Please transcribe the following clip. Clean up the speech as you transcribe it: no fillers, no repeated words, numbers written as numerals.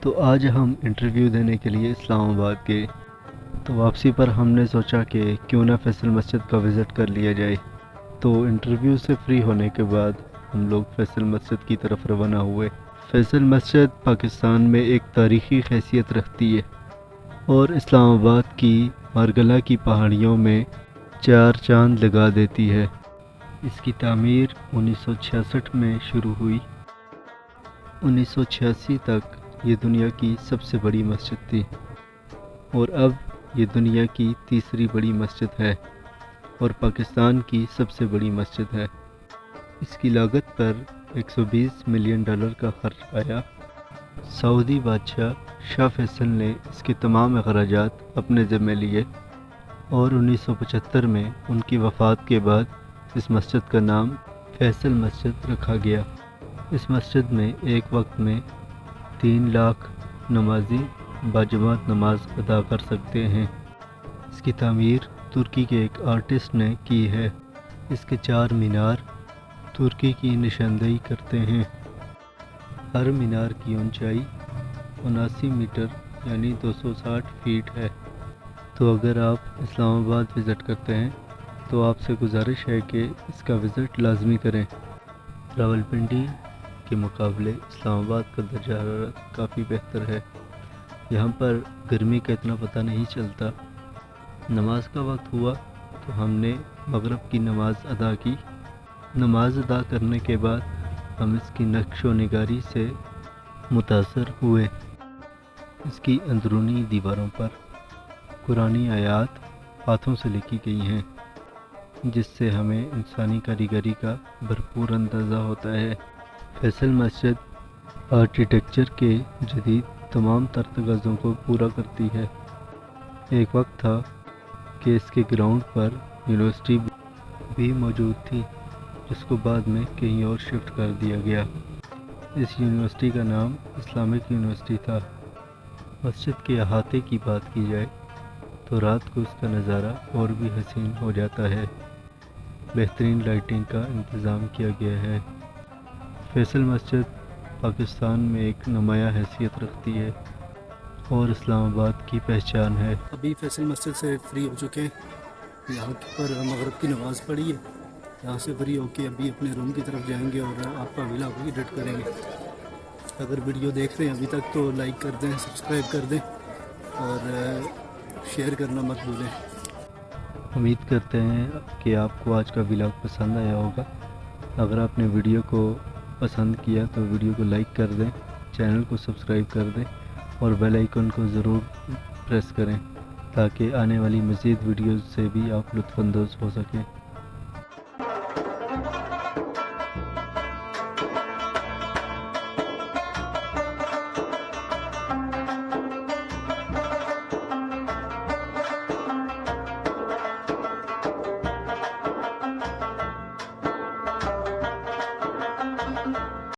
تو آج ہم انٹرویو دینے کے لیے اسلام آباد گئے، تو واپسی پر ہم نے سوچا کہ کیوں نہ فیصل مسجد کا وزٹ کر لیا جائے۔ تو انٹرویو سے فری ہونے کے بعد ہم لوگ فیصل مسجد کی طرف روانہ ہوئے۔ فیصل مسجد پاکستان میں ایک تاریخی حیثیت رکھتی ہے اور اسلام آباد کی مارگلہ کی پہاڑیوں میں چار چاند لگا دیتی ہے۔ اس کی تعمیر 1966 میں شروع ہوئی۔ 1986 تک یہ دنیا کی سب سے بڑی مسجد تھی اور اب یہ دنیا کی تیسری بڑی مسجد ہے اور پاکستان کی سب سے بڑی مسجد ہے۔ اس کی لاگت پر $120 ملین کا خرچ آیا۔ سعودی بادشاہ شاہ فیصل نے اس کے تمام اخراجات اپنے ذمہ لیے اور 1975 میں ان کی وفات کے بعد اس مسجد کا نام فیصل مسجد رکھا گیا۔ اس مسجد میں ایک وقت میں 3 لاکھ نمازی باجماعت نماز ادا کر سکتے ہیں۔ اس کی تعمیر ترکی کے ایک آرٹسٹ نے کی ہے۔ اس کے 4 مینار ترکی کی نشاندہی کرتے ہیں۔ ہر مینار کی اونچائی 79 میٹر یعنی 260 فیٹ ہے۔ تو اگر آپ اسلام آباد وزٹ کرتے ہیں تو آپ سے گزارش ہے کہ اس کا وزٹ لازمی کریں۔ راولپنڈی کے مقابلے اسلام آباد کا درجہ حرارت کافی بہتر ہے۔ یہاں پر گرمی کا اتنا پتہ نہیں چلتا۔ نماز کا وقت ہوا تو ہم نے مغرب کی نماز ادا کی۔ نماز ادا کرنے کے بعد ہم اس کی نقش و نگاری سے متاثر ہوئے۔ اس کی اندرونی دیواروں پر قرآنی آیات ہاتھوں سے لکھی گئی ہیں، جس سے ہمیں انسانی کاریگری کا بھرپور اندازہ ہوتا ہے۔ فیصل مسجد آرکیٹیکچر کے جدید تمام تر تقاضوں کو پورا کرتی ہے۔ ایک وقت تھا کہ اس کے گراؤنڈ پر یونیورسٹی بھی موجود تھی، جس کو بعد میں کہیں اور شفٹ کر دیا گیا۔ اس یونیورسٹی کا نام اسلامک یونیورسٹی تھا۔ مسجد کے احاطے کی بات کی جائے تو رات کو اس کا نظارہ اور بھی حسین ہو جاتا ہے۔ بہترین لائٹنگ کا انتظام کیا گیا ہے۔ فیصل مسجد پاکستان میں ایک نمایاں حیثیت رکھتی ہے اور اسلام آباد کی پہچان ہے۔ ابھی فیصل مسجد سے فری ہو چکے ہیں۔ یہاں پر مغرب کی نماز پڑھی ہے۔ یہاں سے فری ہو کے ابھی اپنے روم کی طرف جائیں گے اور آپ کا ولاگ بھی ایڈٹ کریں گے۔ اگر ویڈیو دیکھ رہے ہیں ابھی تک تو لائک کر دیں، سبسکرائب کر دیں اور شیئر کرنا مت بھولیں۔ امید کرتے ہیں کہ آپ کو آج کا ولاگ پسند آیا ہوگا۔ اگر آپ نے ویڈیو کو پسند کیا تو ویڈیو کو لائک کر دیں، چینل کو سبسکرائب کر دیں اور بیل آئیکن کو ضرور پریس کریں تاکہ آنے والی مزید ویڈیوز سے بھی آپ لطف اندوز ہو سکیں۔